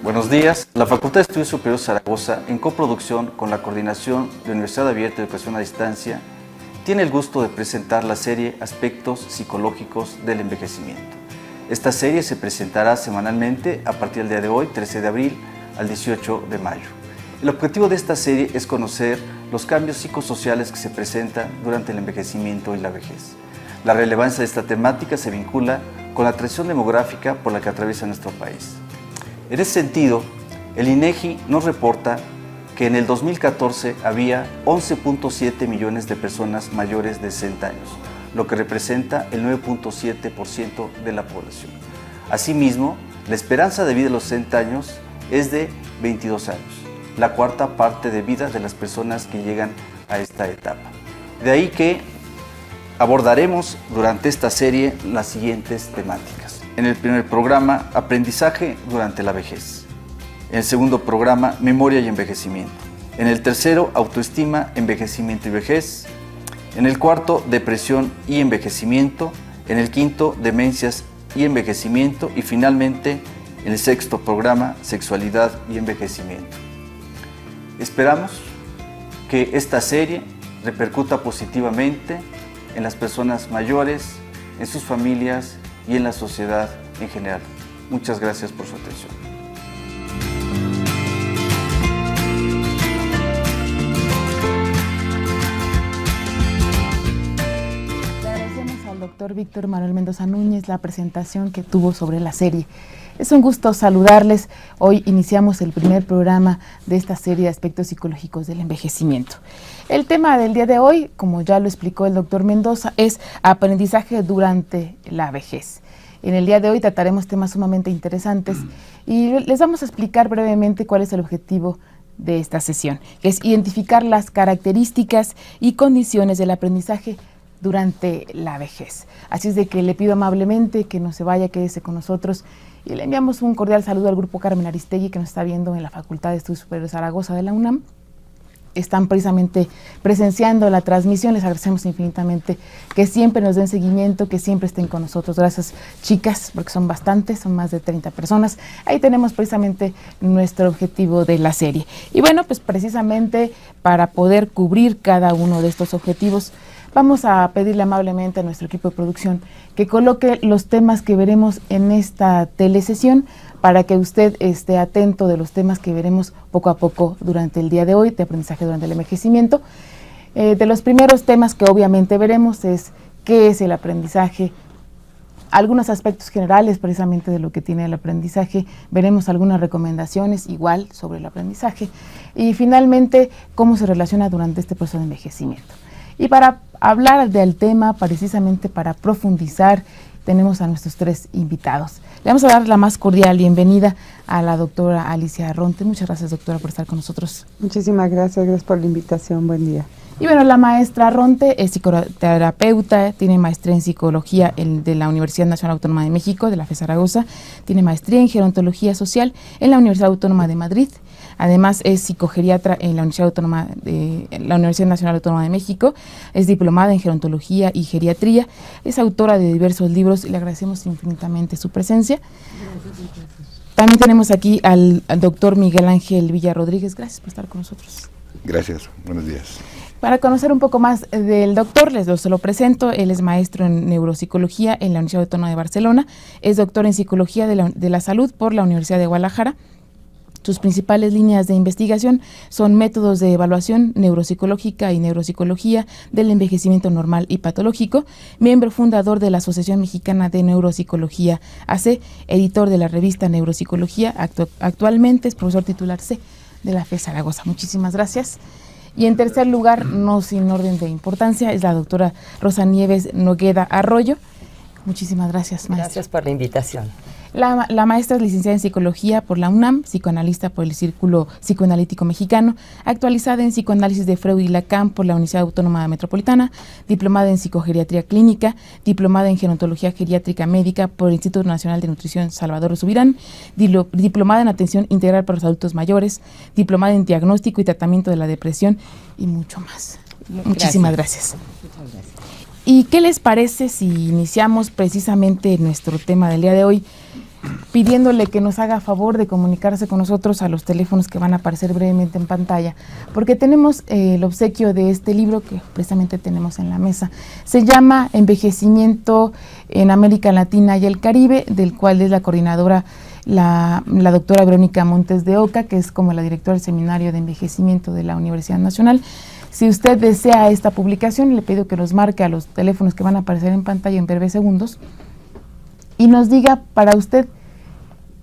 Buenos días. La Facultad de Estudios Superiores Zaragoza, en coproducción con la Coordinación de Universidad Abierta de Educación a Distancia, tiene el gusto de presentar la serie Aspectos Psicológicos del Envejecimiento. Esta serie se presentará semanalmente a partir del día de hoy, 13 de abril, al 18 de mayo. El objetivo de esta serie es conocer los cambios psicosociales que se presentan durante el envejecimiento y la vejez. La relevancia de esta temática se vincula con la transición demográfica por la que atraviesa nuestro país. En ese sentido, el INEGI nos reporta que en el 2014 había 11.7 millones de personas mayores de 60 años, lo que representa el 9.7% de la población. Asimismo, la esperanza de vida de los 60 años es de 22 años, la cuarta parte de vida de las personas que llegan a esta etapa. De ahí que abordaremos durante esta serie las siguientes temáticas. En el primer programa, aprendizaje durante la vejez. En el segundo programa, memoria y envejecimiento. En el tercero, autoestima, envejecimiento y vejez. En el cuarto, depresión y envejecimiento. En el quinto, demencias y envejecimiento. Y finalmente, en el sexto programa, sexualidad y envejecimiento. Esperamos que esta serie repercuta positivamente en las personas mayores, en sus familias y en la sociedad en general. Muchas gracias por su atención. Le agradecemos al doctor Víctor Manuel Mendoza Núñez la presentación que tuvo sobre la serie. Es un gusto saludarles. Hoy iniciamos el primer programa de esta serie de aspectos psicológicos del envejecimiento. El tema del día de hoy, como ya lo explicó el doctor Mendoza, es aprendizaje durante la vejez. En el día de hoy trataremos temas sumamente interesantes y les vamos a explicar brevemente cuál es el objetivo de esta sesión, que es identificar las características y condiciones del aprendizaje durante la vejez. Así es de que le pido amablemente que no se vaya, quédese con nosotros y le enviamos un cordial saludo al grupo Carmen Aristegui que nos está viendo en la Facultad de Estudios Superiores Zaragoza de la UNAM. Están precisamente presenciando la transmisión, les agradecemos infinitamente que siempre nos den seguimiento, que siempre estén con nosotros. Gracias, chicas, porque son bastantes, son más de 30 personas. Ahí tenemos precisamente nuestro objetivo de la serie. Y bueno, pues precisamente para poder cubrir cada uno de estos objetivos, vamos a pedirle amablemente a nuestro equipo de producción que coloque los temas que veremos en esta telesesión para que usted esté atento de los temas que veremos poco a poco durante el día de hoy, de aprendizaje durante el envejecimiento. De los primeros temas que obviamente veremos es qué es el aprendizaje, algunos aspectos generales precisamente de lo que tiene el aprendizaje, veremos algunas recomendaciones igual sobre el aprendizaje y finalmente cómo se relaciona durante este proceso de envejecimiento. Y para hablar del tema, precisamente para profundizar, tenemos a nuestros tres invitados. Le vamos a dar la más cordial bienvenida a la doctora Alicia Arronte. Muchas gracias, doctora, por estar con nosotros. Muchísimas gracias por la invitación. Buen día. Y bueno, la maestra Arronte es psicoterapeuta, tiene maestría en psicología de la Universidad Nacional Autónoma de México, de la FES Zaragoza, tiene maestría en gerontología social en la Universidad Autónoma de Madrid. Además es psicogeriatra en la Universidad Nacional Autónoma de México, es diplomada en gerontología y geriatría, es autora de diversos libros y le agradecemos infinitamente su presencia. También tenemos aquí al doctor Miguel Ángel Villa Rodríguez. Gracias por estar con nosotros. Gracias, buenos días. Para conocer un poco más del doctor, se lo presento. Él es maestro en neuropsicología en la Universidad Autónoma de Barcelona, es doctor en psicología de la salud por la Universidad de Guadalajara. Sus principales líneas de investigación son métodos de evaluación neuropsicológica y neuropsicología del envejecimiento normal y patológico, miembro fundador de la Asociación Mexicana de Neuropsicología AC, editor de la revista Neuropsicología, actualmente es profesor titular C de la FES Zaragoza. Muchísimas gracias. Y en tercer lugar, no sin orden de importancia, es la doctora Rosa Nieves Nogueda Arroyo. Muchísimas gracias, maestra. Gracias por la invitación. La maestra es licenciada en Psicología por la UNAM, psicoanalista por el Círculo Psicoanalítico Mexicano, actualizada en Psicoanálisis de Freud y Lacan por la Universidad Autónoma Metropolitana, diplomada en Psicogeriatría Clínica, diplomada en Gerontología Geriátrica Médica por el Instituto Nacional de Nutrición Salvador Subirán, diplomada en Atención Integral para los Adultos Mayores, diplomada en Diagnóstico y Tratamiento de la Depresión y mucho más. Muchísimas gracias. Muchas gracias. ¿Y qué les parece si iniciamos precisamente nuestro tema del día de hoy pidiéndole que nos haga favor de comunicarse con nosotros a los teléfonos que van a aparecer brevemente en pantalla, porque tenemos el obsequio de este libro que precisamente tenemos en la mesa. Se llama Envejecimiento en América Latina y el Caribe, del cual es la coordinadora la doctora Verónica Montes de Oca, que es como la directora del Seminario de Envejecimiento de la Universidad Nacional. Si usted desea esta publicación, le pido que nos marque a los teléfonos que van a aparecer en pantalla en breves segundos y nos diga, para usted,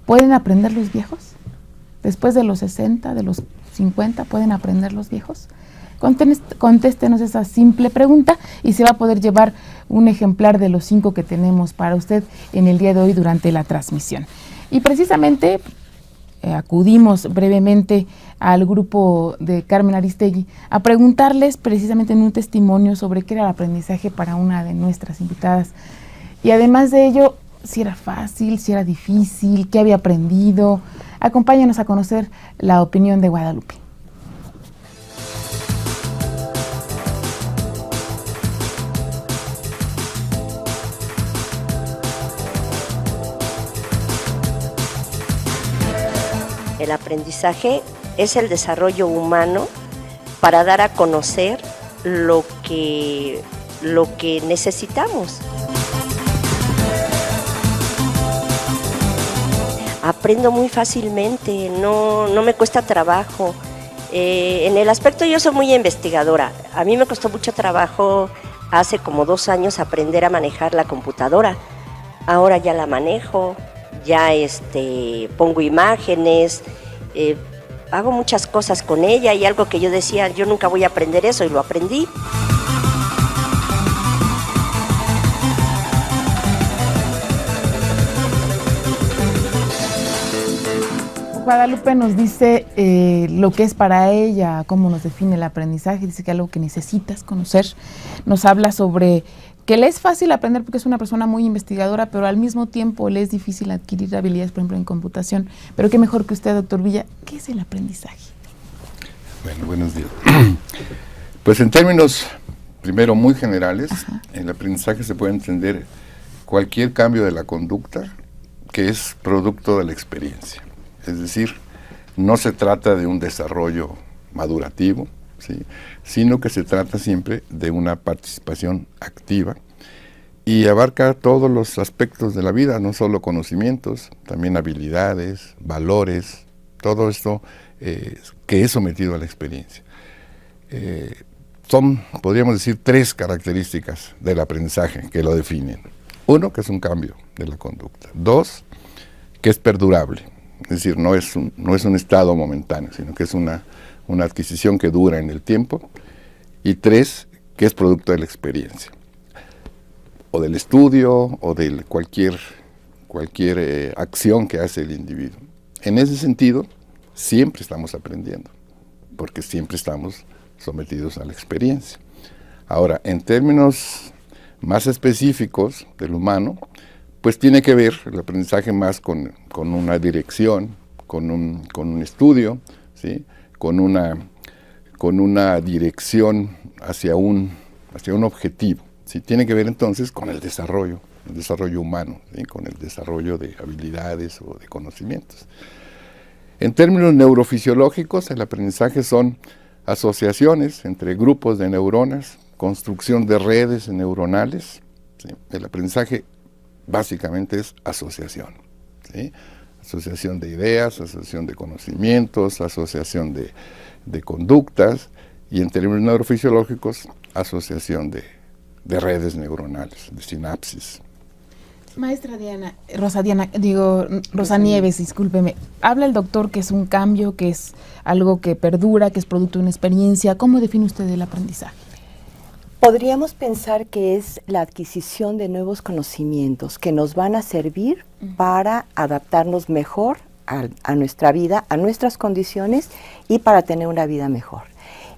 ¿pueden aprender los viejos? Después de los 60, de los 50, ¿pueden aprender los viejos? Contéstenos esa simple pregunta y se va a poder llevar un ejemplar de los 5 que tenemos para usted en el día de hoy durante la transmisión. Y precisamente acudimos brevemente al grupo de Carmen Aristegui a preguntarles precisamente en un testimonio sobre qué era el aprendizaje para una de nuestras invitadas. Y además de ello, si era fácil, si era difícil, qué había aprendido. Acompáñanos a conocer la opinión de Guadalupe. El aprendizaje es el desarrollo humano para dar a conocer lo que necesitamos. Aprendo muy fácilmente, no me cuesta trabajo. En el aspecto yo soy muy investigadora. A mí me costó mucho trabajo hace como 2 años aprender a manejar la computadora. Ahora ya la manejo, ya pongo imágenes, hago muchas cosas con ella y algo que yo decía, yo nunca voy a aprender eso y lo aprendí. Guadalupe nos dice lo que es para ella, cómo nos define el aprendizaje, dice que algo que necesitas conocer. Nos habla sobre que le es fácil aprender porque es una persona muy investigadora, pero al mismo tiempo le es difícil adquirir habilidades, por ejemplo, en computación. Pero qué mejor que usted, doctor Villa, ¿qué es el aprendizaje? Bueno, buenos días. Pues en términos, primero, muy generales, el aprendizaje se puede entender cualquier cambio de la conducta que es producto de la experiencia. Es decir, no se trata de un desarrollo madurativo, ¿sí?, sino que se trata siempre de una participación activa y abarca todos los aspectos de la vida, no solo conocimientos, también habilidades, valores, todo esto que es sometido a la experiencia. Son, podríamos decir, 3 características del aprendizaje que lo definen. 1, que es un cambio de la conducta. 2, que es perdurable. Es decir, no es un estado momentáneo, sino que es una adquisición que dura en el tiempo. Y 3, que es producto de la experiencia, o del estudio, o de cualquier acción que hace el individuo. En ese sentido, siempre estamos aprendiendo, porque siempre estamos sometidos a la experiencia. Ahora, en términos más específicos del humano, pues tiene que ver el aprendizaje más con una dirección, con un estudio, ¿sí?, con una dirección hacia un objetivo, ¿sí? Tiene que ver entonces con el desarrollo humano, ¿sí?, con el desarrollo de habilidades o de conocimientos. En términos neurofisiológicos, el aprendizaje son asociaciones entre grupos de neuronas, construcción de redes neuronales, ¿sí? El aprendizaje básicamente es asociación, ¿sí?, asociación de ideas, asociación de conocimientos, asociación de conductas, y en términos neurofisiológicos, asociación de redes neuronales, de sinapsis. Maestra Rosa Nieves, discúlpeme. Habla el doctor que es un cambio, que es algo que perdura, que es producto de una experiencia. ¿Cómo define usted el aprendizaje? Podríamos pensar que es la adquisición de nuevos conocimientos que nos van a servir para adaptarnos mejor a nuestra vida, a nuestras condiciones y para tener una vida mejor.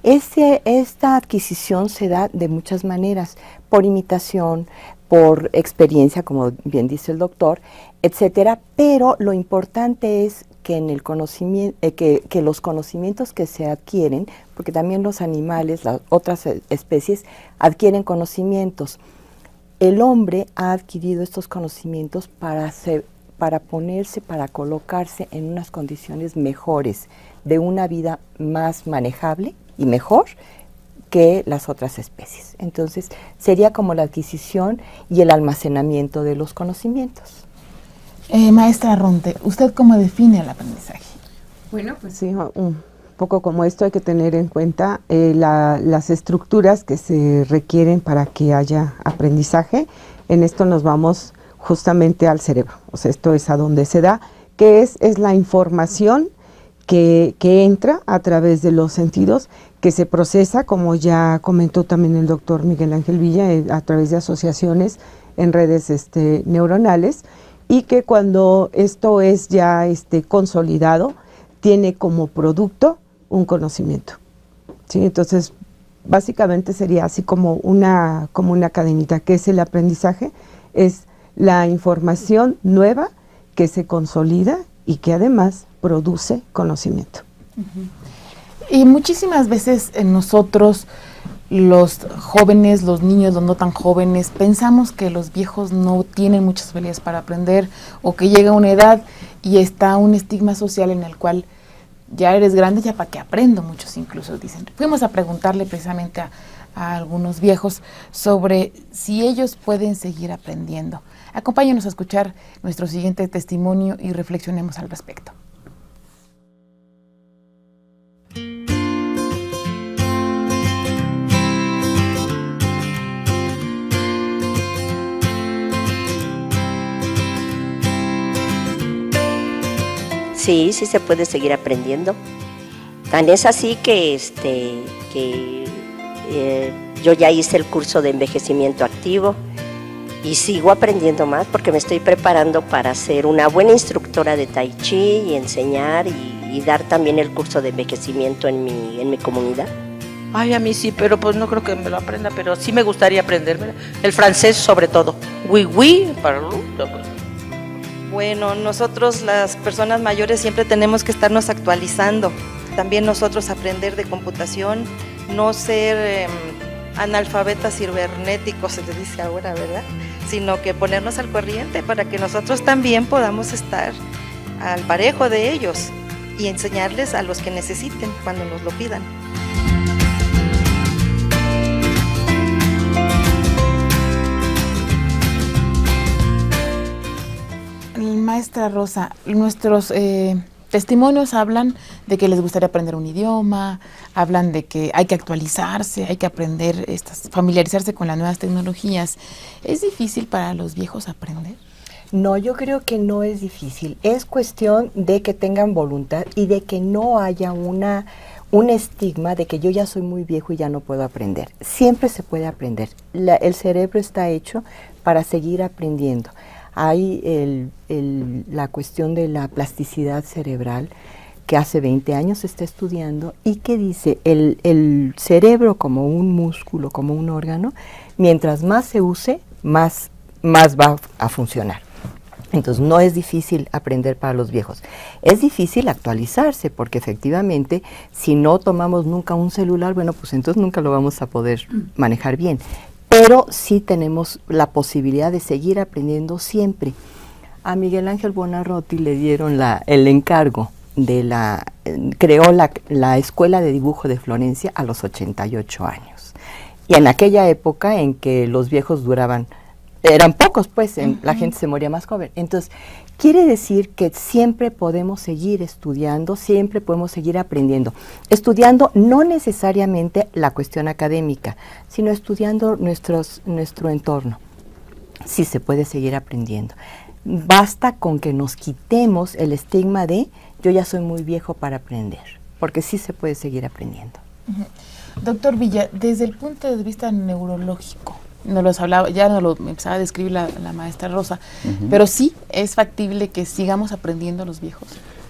Esta adquisición se da de muchas maneras, por imitación, por experiencia, como bien dice el doctor, etcétera, pero lo importante es que en el conocimiento, que los conocimientos que se adquieren, porque también los animales, las otras especies, adquieren conocimientos. El hombre ha adquirido estos conocimientos para ponerse, para colocarse en unas condiciones mejores de una vida más manejable y mejor que las otras especies. Entonces, sería como la adquisición y el almacenamiento de los conocimientos. Maestra Ronte, ¿usted cómo define el aprendizaje? Bueno, pues sí, un poco como esto hay que tener en cuenta las estructuras que se requieren para que haya aprendizaje. En esto nos vamos justamente al cerebro, o sea, esto es a donde se da, que es la información que entra a través de los sentidos, que se procesa, como ya comentó también el doctor Miguel Ángel Villa, a través de asociaciones en redes neuronales, y que cuando esto es ya consolidado, tiene como producto un conocimiento, ¿sí? Entonces, básicamente sería así como una cadenita, que es el aprendizaje, es la información nueva que se consolida y que además produce conocimiento. Y muchísimas veces nosotros, los jóvenes, los niños, los no tan jóvenes, pensamos que los viejos no tienen muchas habilidades para aprender, o que llega una edad y está un estigma social en el cual ya eres grande, ya para qué aprendo, muchos incluso dicen. Fuimos a preguntarle precisamente a algunos viejos sobre si ellos pueden seguir aprendiendo. Acompáñenos a escuchar nuestro siguiente testimonio y reflexionemos al respecto. Sí, sí se puede seguir aprendiendo. Tan es así que yo ya hice el curso de envejecimiento activo y sigo aprendiendo más porque me estoy preparando para ser una buena instructora de Tai Chi y enseñar y dar también el curso de envejecimiento en mi comunidad. Ay, a mí sí, pero pues no creo que me lo aprenda, pero sí me gustaría aprenderme. El francés sobre todo. Oui, parlez. Bueno, nosotros las personas mayores siempre tenemos que estarnos actualizando. También nosotros aprender de computación, no ser analfabetas cibernéticos, se les dice ahora, ¿verdad? Sino que ponernos al corriente para que nosotros también podamos estar al parejo de ellos y enseñarles a los que necesiten cuando nos lo pidan. Maestra Rosa, nuestros testimonios hablan de que les gustaría aprender un idioma, hablan de que hay que actualizarse, hay que aprender, familiarizarse con las nuevas tecnologías. ¿Es difícil para los viejos aprender? No, yo creo que no es difícil. Es cuestión de que tengan voluntad y de que no haya un estigma de que yo ya soy muy viejo y ya no puedo aprender. Siempre se puede aprender. El cerebro está hecho para seguir aprendiendo. Hay la cuestión de la plasticidad cerebral que hace 20 años se está estudiando y que dice el cerebro como un músculo, como un órgano, mientras más se use, más va a funcionar. Entonces no es difícil aprender para los viejos. Es difícil actualizarse porque efectivamente si no tomamos nunca un celular, bueno, pues entonces nunca lo vamos a poder manejar bien. Pero sí tenemos la posibilidad de seguir aprendiendo siempre. A Miguel Ángel Buonarroti le dieron el encargo creó la Escuela de Dibujo de Florencia a los 88 años. Y en aquella época en que los viejos eran pocos, pues, la gente se moría más joven. Entonces, quiere decir que siempre podemos seguir estudiando, siempre podemos seguir aprendiendo. Estudiando no necesariamente la cuestión académica, sino estudiando nuestro entorno. Sí se puede seguir aprendiendo. Basta con que nos quitemos el estigma de yo ya soy muy viejo para aprender, porque sí se puede seguir aprendiendo. Doctor Villa, desde el punto de vista neurológico, ya nos lo empezaba a describir la maestra Rosa, pero sí es factible que sigamos aprendiendo los viejos.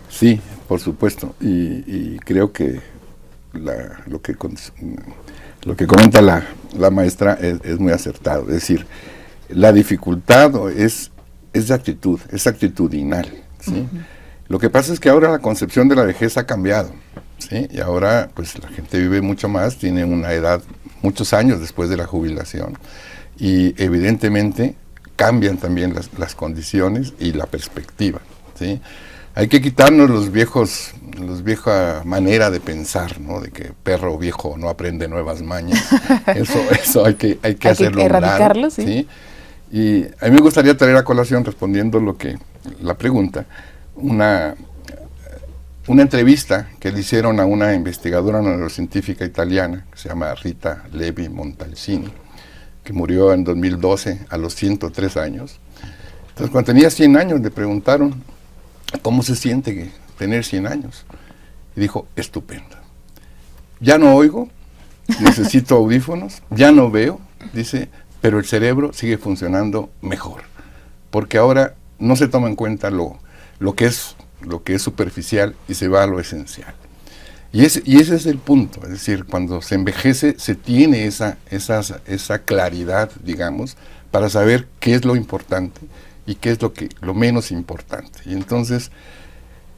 Sí, por supuesto, y creo que lo que comenta la maestra es muy acertado. Es decir, la dificultad es de actitud, es actitudinal, ¿sí? Lo que pasa es que ahora la concepción de la vejez ha cambiado, ¿sí? Y ahora pues la gente vive mucho más, tiene una edad muchos años después de la jubilación, y evidentemente cambian también las condiciones y la perspectiva, ¿sí? Hay que quitarnos los vieja manera de pensar, ¿no? De que perro viejo no aprende nuevas mañas. Eso hay que hacerlo. Hay que erradicarlo, ¿sí? ¿sí? Y a mí me gustaría traer a colación, respondiendo la pregunta, una entrevista que le hicieron a una investigadora neurocientífica italiana que se llama Rita Levi Montalcini, que murió en 2012 a los 103 años. Entonces, cuando tenía 100 años, le preguntaron cómo se siente tener 100 años. Y dijo, estupendo. Ya no oigo, necesito audífonos, ya no veo, dice, pero el cerebro sigue funcionando mejor. Porque ahora no se toma en cuenta lo que es superficial y se va a lo esencial. Y ese es el punto, es decir, cuando se envejece se tiene esa claridad, digamos, para saber qué es lo importante y qué es lo menos importante. Y entonces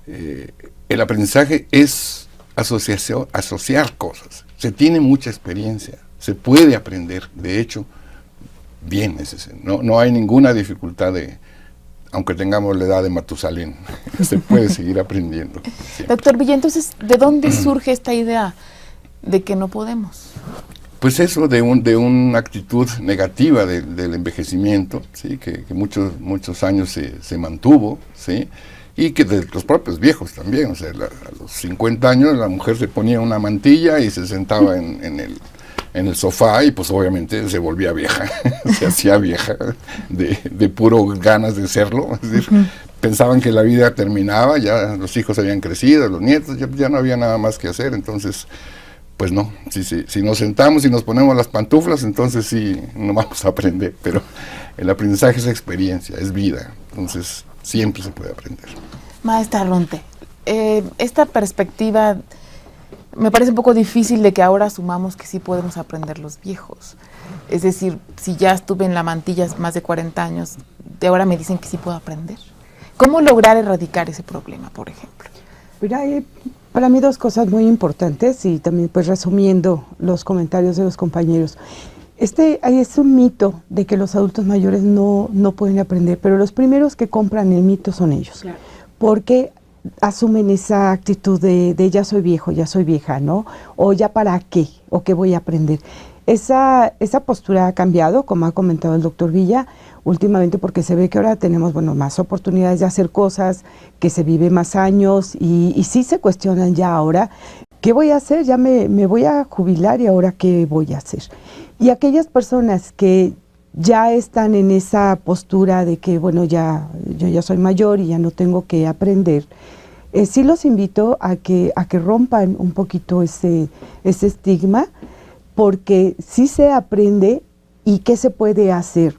el aprendizaje es asociar cosas. Se tiene mucha experiencia, se puede aprender, de hecho, bien, no hay ninguna dificultad aunque tengamos la edad de Matusalén, se puede seguir aprendiendo. Siempre. Doctor Villa, entonces, ¿de dónde surge esta idea de que no podemos? Pues eso, de una actitud negativa del envejecimiento, ¿sí? que muchos años se mantuvo, ¿sí? Y que de los propios viejos también, o sea, a los 50 años la mujer se ponía una mantilla y se sentaba en el sofá y pues obviamente se volvía vieja, se hacía vieja de puro ganas de serlo, es decir, pensaban que la vida terminaba, ya los hijos habían crecido, los nietos, ya no había nada más que hacer, entonces, pues no, si nos sentamos y nos ponemos las pantuflas, entonces sí, no vamos a aprender, pero el aprendizaje es experiencia, es vida, entonces siempre se puede aprender. Maestra Arronte, esta perspectiva me parece un poco difícil de que ahora asumamos que sí podemos aprender los viejos. Es decir, si ya estuve en la mantilla más de 40 años, de ahora me dicen que sí puedo aprender. ¿Cómo lograr erradicar ese problema, por ejemplo? Mira, hay para mí dos cosas muy importantes y también pues resumiendo los comentarios de los compañeros. Es un mito de que los adultos mayores no pueden aprender, pero los primeros que compran el mito son ellos. Claro. Porque asumen esa actitud de ya soy viejo, ya soy vieja, ¿no? O ya para qué, o qué voy a aprender. Esa postura ha cambiado, como ha comentado el doctor Villa, últimamente porque se ve que ahora tenemos más oportunidades de hacer cosas, que se vive más años y sí se cuestionan ya ahora, ¿qué voy a hacer? Ya me voy a jubilar y ahora ¿qué voy a hacer? Y aquellas personas que ya están en esa postura de que, yo ya soy mayor y ya no tengo que aprender, sí los invito a que rompan un poquito ese estigma, porque sí se aprende y qué se puede hacer.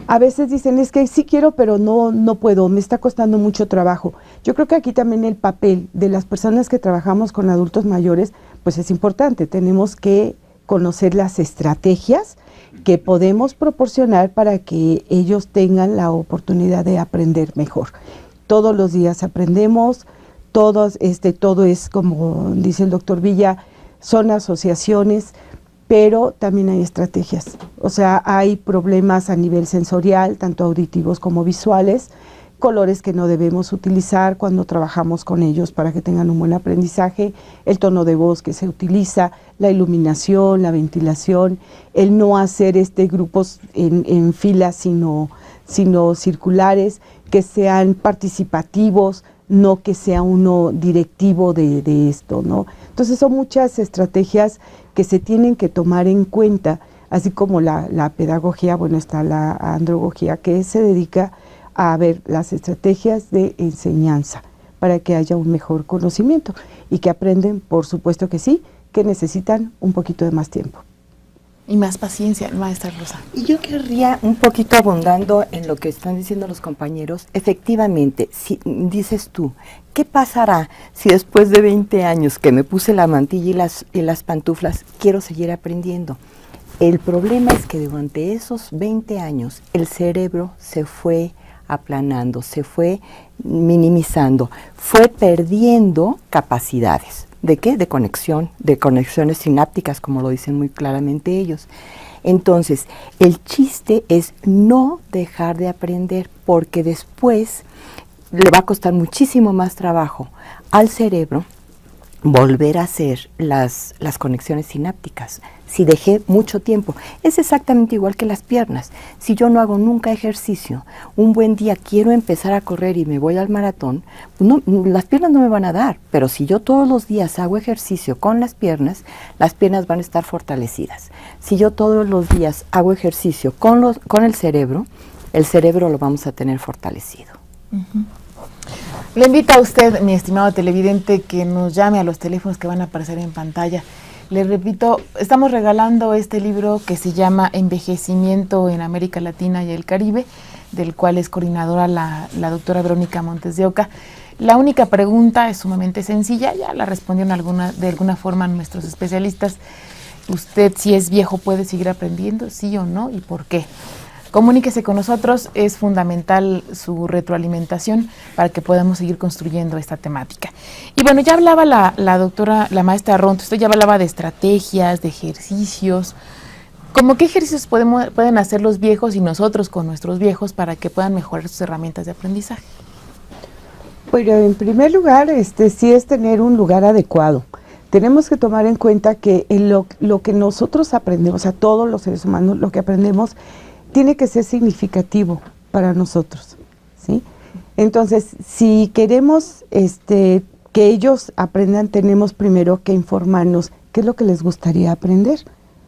A veces dicen, es que sí quiero, pero no puedo, me está costando mucho trabajo. Yo creo que aquí también el papel de las personas que trabajamos con adultos mayores, pues es importante. Tenemos que conocer las estrategias que podemos proporcionar para que ellos tengan la oportunidad de aprender mejor. Todos los días aprendemos, todo es, como dice el doctor Villa, son asociaciones, pero también hay estrategias. O sea, hay problemas a nivel sensorial, tanto auditivos como visuales, colores que no debemos utilizar cuando trabajamos con ellos para que tengan un buen aprendizaje, el tono de voz que se utiliza, la iluminación, la ventilación, el no hacer grupos en filas sino circulares, que sean participativos, no que sea uno directivo de esto, ¿no? Entonces son muchas estrategias que se tienen que tomar en cuenta, así como la pedagogía, está la andragogía, que se dedica a ver las estrategias de enseñanza para que haya un mejor conocimiento y que aprenden, por supuesto que sí, que necesitan un poquito de más tiempo. Y más paciencia, maestra Rosa. Y yo querría, un poquito abundando en lo que están diciendo los compañeros, efectivamente, si dices tú, ¿qué pasará si después de 20 años que me puse la mantilla y las pantuflas, quiero seguir aprendiendo? El problema es que durante esos 20 años el cerebro se fue aplanando, se fue minimizando, fue perdiendo capacidades. ¿De qué? De conexión, de conexiones sinápticas, como lo dicen muy claramente ellos. Entonces, el chiste es no dejar de aprender, porque después le va a costar muchísimo más trabajo al cerebro volver a hacer las conexiones sinápticas. Si dejé mucho tiempo, es exactamente igual que las piernas. Si yo no hago nunca ejercicio, un buen día quiero empezar a correr y me voy al maratón, no, las piernas no me van a dar, pero si yo todos los días hago ejercicio con las piernas van a estar fortalecidas. Si yo todos los días hago ejercicio con el cerebro lo vamos a tener fortalecido. Uh-huh. Le invito a usted, mi estimado televidente, que nos llame a los teléfonos que van a aparecer en pantalla. Le repito, estamos regalando este libro que se llama Envejecimiento en América Latina y el Caribe, del cual es coordinadora la doctora Verónica Montes de Oca. La única pregunta es sumamente sencilla, ya la respondieron de alguna forma nuestros especialistas. ¿Usted, si es viejo, puede seguir aprendiendo? ¿Sí o no? ¿Y por qué? Comuníquese con nosotros, es fundamental su retroalimentación para que podamos seguir construyendo esta temática. Y bueno, ya hablaba la doctora, la maestra Ronto, usted ya hablaba de estrategias, de ejercicios. ¿Cómo qué ejercicios pueden hacer los viejos y nosotros con nuestros viejos para que puedan mejorar sus herramientas de aprendizaje? Bueno, en primer lugar, sí es tener un lugar adecuado. Tenemos que tomar en cuenta que lo que nosotros aprendemos, a todos los seres humanos, lo que aprendemos tiene que ser significativo para nosotros, ¿sí? Entonces, si queremos que ellos aprendan, tenemos primero que informarnos qué es lo que les gustaría aprender,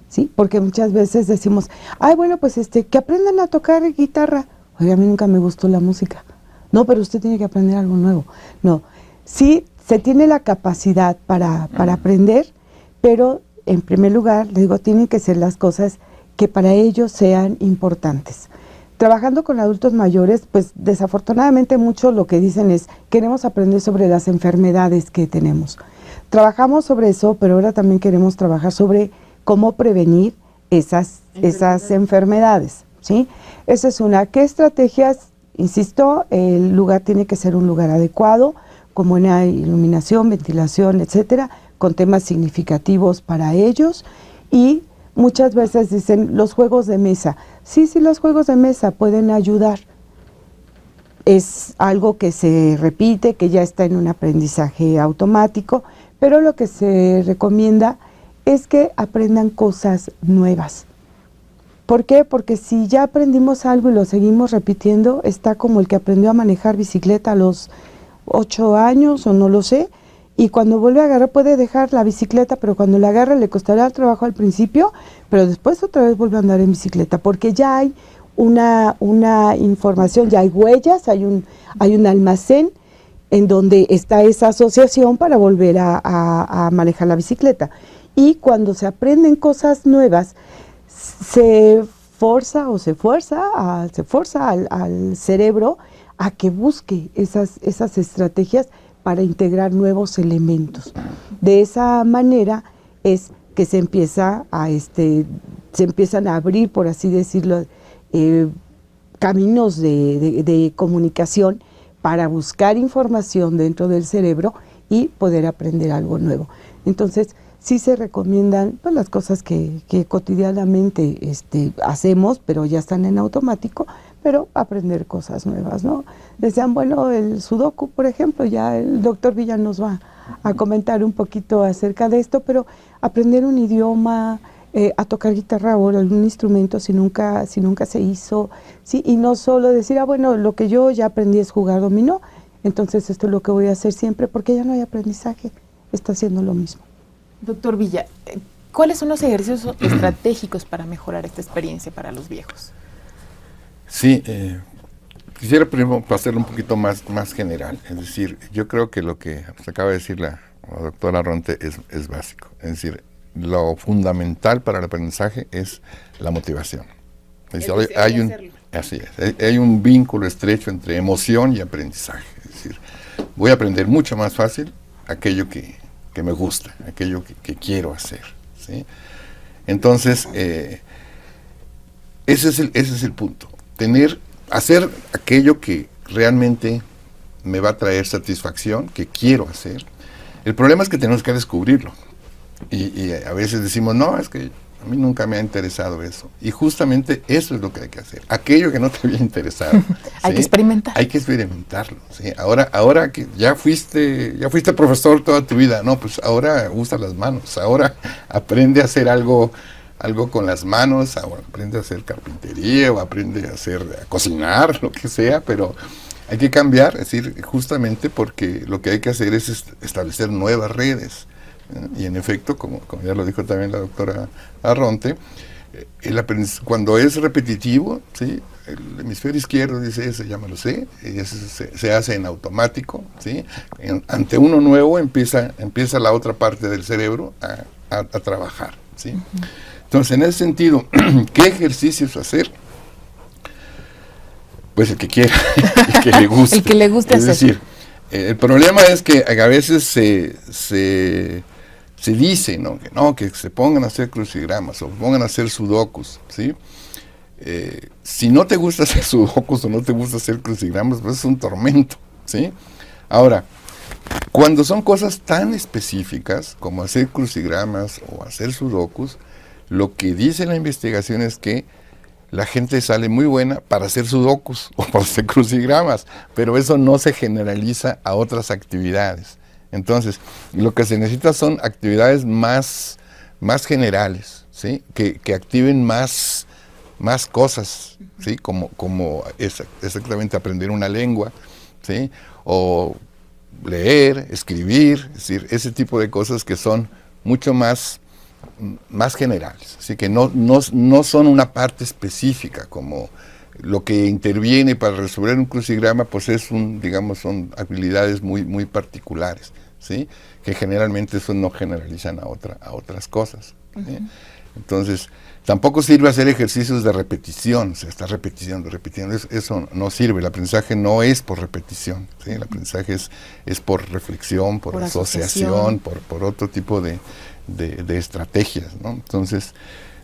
¿sí? Porque muchas veces decimos, ay, bueno, pues que aprendan a tocar guitarra. Oye, a mí nunca me gustó la música. No, pero usted tiene que aprender algo nuevo. No, sí se tiene la capacidad para aprender, pero en primer lugar, le digo, tienen que ser las cosas que para ellos sean importantes. Trabajando con adultos mayores, pues desafortunadamente mucho lo que dicen es, queremos aprender sobre las enfermedades que tenemos. Trabajamos sobre eso, pero ahora también queremos trabajar sobre cómo prevenir esas enfermedades, ¿sí? Esa es una. ¿Qué estrategias? Insisto, el lugar tiene que ser un lugar adecuado, con buena iluminación, ventilación, etcétera, con temas significativos para ellos. Y muchas veces dicen los juegos de mesa. Sí, los juegos de mesa pueden ayudar. Es algo que se repite, que ya está en un aprendizaje automático, pero lo que se recomienda es que aprendan cosas nuevas. ¿Por qué? Porque si ya aprendimos algo y lo seguimos repitiendo, está como el que aprendió a manejar bicicleta a los 8 años o no lo sé, y cuando vuelve a agarrar puede dejar la bicicleta, pero cuando la agarra le costará el trabajo al principio, pero después otra vez vuelve a andar en bicicleta, porque ya hay una información, ya hay huellas, hay un almacén en donde está esa asociación para volver a manejar la bicicleta. Y cuando se aprenden cosas nuevas, se forza al cerebro a que busque esas estrategias para integrar nuevos elementos. De esa manera es que se empiezan a abrir, por así decirlo, caminos de comunicación para buscar información dentro del cerebro y poder aprender algo nuevo. Entonces, sí se recomiendan pues, las cosas que cotidianamente hacemos, pero ya están en automático, pero aprender cosas nuevas, ¿no? Decían, bueno, el sudoku, por ejemplo, ya el doctor Villa nos va a comentar un poquito acerca de esto, pero aprender un idioma, a tocar guitarra o algún instrumento si nunca se hizo, ¿sí? Y no solo decir, bueno, lo que yo ya aprendí es jugar dominó, entonces esto es lo que voy a hacer siempre, porque ya no hay aprendizaje, está haciendo lo mismo. Doctor Villa, ¿cuáles son los ejercicios estratégicos para mejorar esta experiencia para los viejos? Sí, quisiera primero hacerlo un poquito más general, es decir, yo creo que lo que acaba de decir la doctora Ronte es básico, es decir, lo fundamental para el aprendizaje es la motivación. Es decir, hay un vínculo estrecho entre emoción y aprendizaje, es decir, voy a aprender mucho más fácil aquello que me gusta, aquello que quiero hacer, ¿sí? Entonces, ese es el punto. Hacer aquello que realmente me va a traer satisfacción, que quiero hacer. El problema es que tenemos que descubrirlo. Y a veces decimos, no, es que A mí nunca me ha interesado eso. Y justamente eso es lo que hay que hacer. Aquello que no te había interesado. Hay que experimentar. Hay que experimentarlo. ¿Sí? Ahora que ya fuiste profesor toda tu vida, no, pues ahora usa las manos. Ahora aprende a hacer algo con las manos. Ahora aprende a hacer carpintería o aprende a cocinar, lo que sea, pero hay que cambiar, es decir, justamente porque lo que hay que hacer es establecer nuevas redes. Y en efecto, como ya lo dijo también la doctora Arronte, cuando es repetitivo, ¿sí? El hemisferio izquierdo dice, ese ya me lo sé, se hace en automático, ¿sí? Ante uno nuevo empieza la otra parte del cerebro a trabajar, ¿sí? Uh-huh. Entonces, en ese sentido, ¿qué ejercicios hacer? Pues el que quiera, el que le guste. El que le guste hacer. Es decir, el problema es que a veces se dice, que se pongan a hacer crucigramas o pongan a hacer sudokus, ¿sí? Si no te gusta hacer sudokus o no te gusta hacer crucigramas, pues es un tormento, ¿sí? Ahora, cuando son cosas tan específicas como hacer crucigramas o hacer sudokus, lo que dice la investigación es que la gente sale muy buena para hacer sudokus o para hacer crucigramas, pero eso no se generaliza a otras actividades. Entonces, lo que se necesita son actividades más generales, ¿sí? Que activen más cosas, ¿sí? Como exactamente aprender una lengua, ¿sí? O leer, escribir, es decir, ese tipo de cosas que son mucho más generales, así que no son una parte específica, como lo que interviene para resolver un crucigrama, pues son habilidades muy particulares, ¿sí? Que generalmente eso no generalizan a otras cosas, ¿sí? Uh-huh. Entonces, tampoco sirve hacer ejercicios de repetición, o sea, estar repitiendo, eso no sirve. El aprendizaje no es por repetición, ¿sí? El aprendizaje es por reflexión, por asociación, por otro tipo de estrategias, ¿no? Entonces,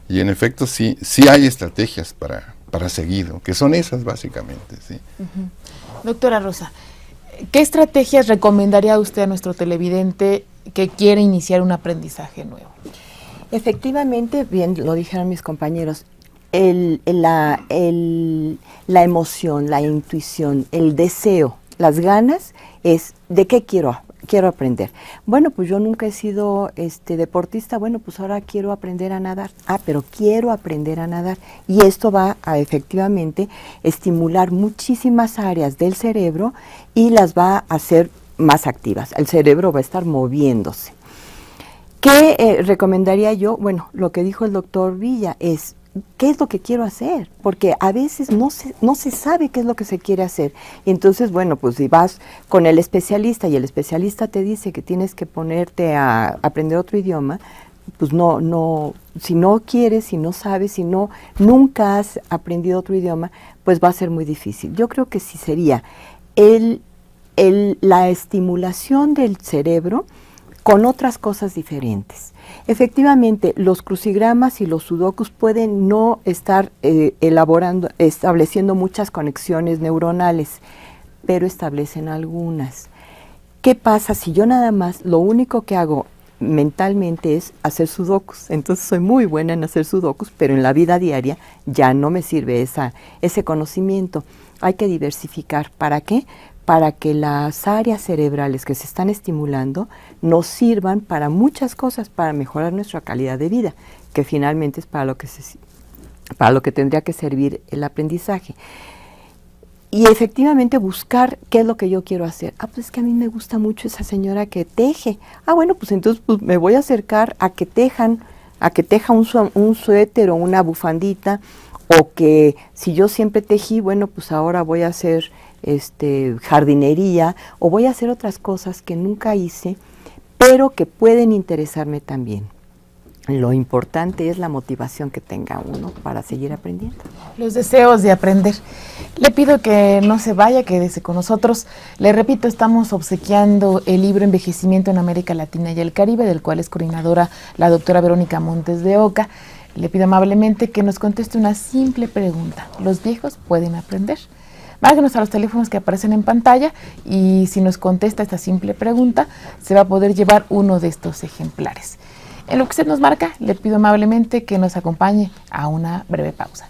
y en efecto sí hay estrategias para seguir, ¿no? Que son esas básicamente, ¿sí? Uh-huh. Doctora Rosa, ¿qué estrategias recomendaría usted a nuestro televidente que quiere iniciar un aprendizaje nuevo? Efectivamente, bien lo dijeron mis compañeros, la emoción, la intuición, el deseo, las ganas es de qué quiero aprender. Bueno, pues yo nunca he sido deportista, bueno, pues ahora quiero aprender a nadar. Pero quiero aprender a nadar. Y esto va a efectivamente estimular muchísimas áreas del cerebro y las va a hacer más activas. El cerebro va a estar moviéndose. ¿Qué recomendaría yo? Bueno, lo que dijo el doctor Villa es, ¿qué es lo que quiero hacer? Porque a veces no se sabe qué es lo que se quiere hacer. Y entonces, bueno, pues si vas con el especialista y el especialista te dice que tienes que ponerte a aprender otro idioma, pues si no quieres, si no sabes, si nunca has aprendido otro idioma, pues va a ser muy difícil. Yo creo que sí sería la estimulación del cerebro con otras cosas diferentes. Efectivamente, los crucigramas y los sudokus pueden no estar estableciendo muchas conexiones neuronales, pero establecen algunas. ¿Qué pasa si yo nada más lo único que hago mentalmente es hacer sudokus? Entonces soy muy buena en hacer sudokus, pero en la vida diaria ya no me sirve ese conocimiento. Hay que diversificar. ¿Para qué? Para que las áreas cerebrales que se están estimulando nos sirvan para muchas cosas, para mejorar nuestra calidad de vida, que finalmente es para lo que tendría que servir el aprendizaje. Y efectivamente buscar qué es lo que yo quiero hacer. Pues es que a mí me gusta mucho esa señora que teje. Bueno, pues entonces pues me voy a acercar a que teja un suéter o una bufandita, o que si yo siempre tejí, bueno, pues ahora voy a hacer jardinería, o voy a hacer otras cosas que nunca hice, pero que pueden interesarme también. Lo importante es la motivación que tenga uno para seguir aprendiendo. Los deseos de aprender. Le pido que no se vaya, quédese con nosotros. Le repito, estamos obsequiando el libro Envejecimiento en América Latina y el Caribe, del cual es coordinadora la doctora Verónica Montes de Oca. Le pido amablemente que nos conteste una simple pregunta. ¿Los viejos pueden aprender? Márquenos a los teléfonos que aparecen en pantalla y si nos contesta esta simple pregunta, se va a poder llevar uno de estos ejemplares. En lo que usted nos marca, le pido amablemente que nos acompañe a una breve pausa.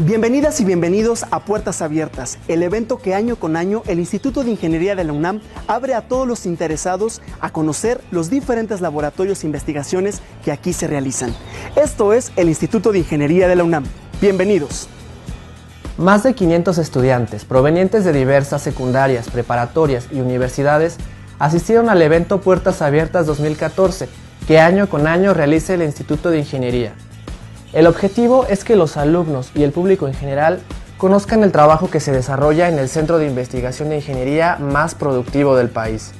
Bienvenidas y bienvenidos a Puertas Abiertas, el evento que año con año el Instituto de Ingeniería de la UNAM abre a todos los interesados a conocer los diferentes laboratorios e investigaciones que aquí se realizan. Esto es el Instituto de Ingeniería de la UNAM. Bienvenidos. Más de 500 estudiantes provenientes de diversas secundarias, preparatorias y universidades asistieron al evento Puertas Abiertas 2014, que año con año realiza el Instituto de Ingeniería. El objetivo es que los alumnos y el público en general conozcan el trabajo que se desarrolla en el Centro de Investigación de Ingeniería más productivo del país.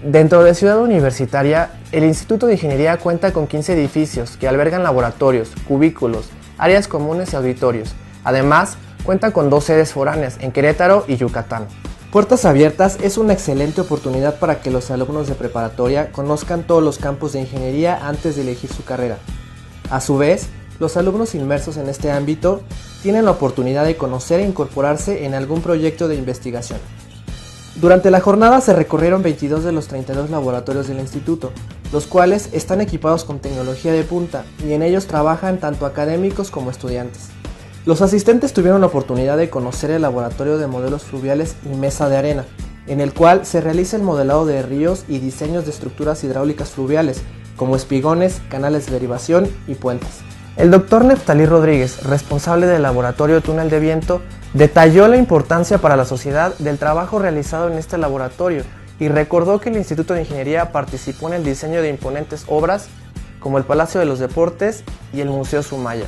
Dentro de Ciudad Universitaria, el Instituto de Ingeniería cuenta con 15 edificios que albergan laboratorios, cubículos, áreas comunes y auditorios. Además, cuenta con 2 sedes foráneas en Querétaro y Yucatán. Puertas Abiertas es una excelente oportunidad para que los alumnos de preparatoria conozcan todos los campos de ingeniería antes de elegir su carrera. A su vez, los alumnos inmersos en este ámbito tienen la oportunidad de conocer e incorporarse en algún proyecto de investigación. Durante la jornada se recorrieron 22 de los 32 laboratorios del instituto, los cuales están equipados con tecnología de punta y en ellos trabajan tanto académicos como estudiantes. Los asistentes tuvieron la oportunidad de conocer el laboratorio de modelos fluviales y mesa de arena, en el cual se realiza el modelado de ríos y diseños de estructuras hidráulicas fluviales, como espigones, canales de derivación y puentes. El doctor Neftalí Rodríguez, responsable del laboratorio Túnel de Viento, detalló la importancia para la sociedad del trabajo realizado en este laboratorio y recordó que el Instituto de Ingeniería participó en el diseño de imponentes obras como el Palacio de los Deportes y el Museo Sumaya.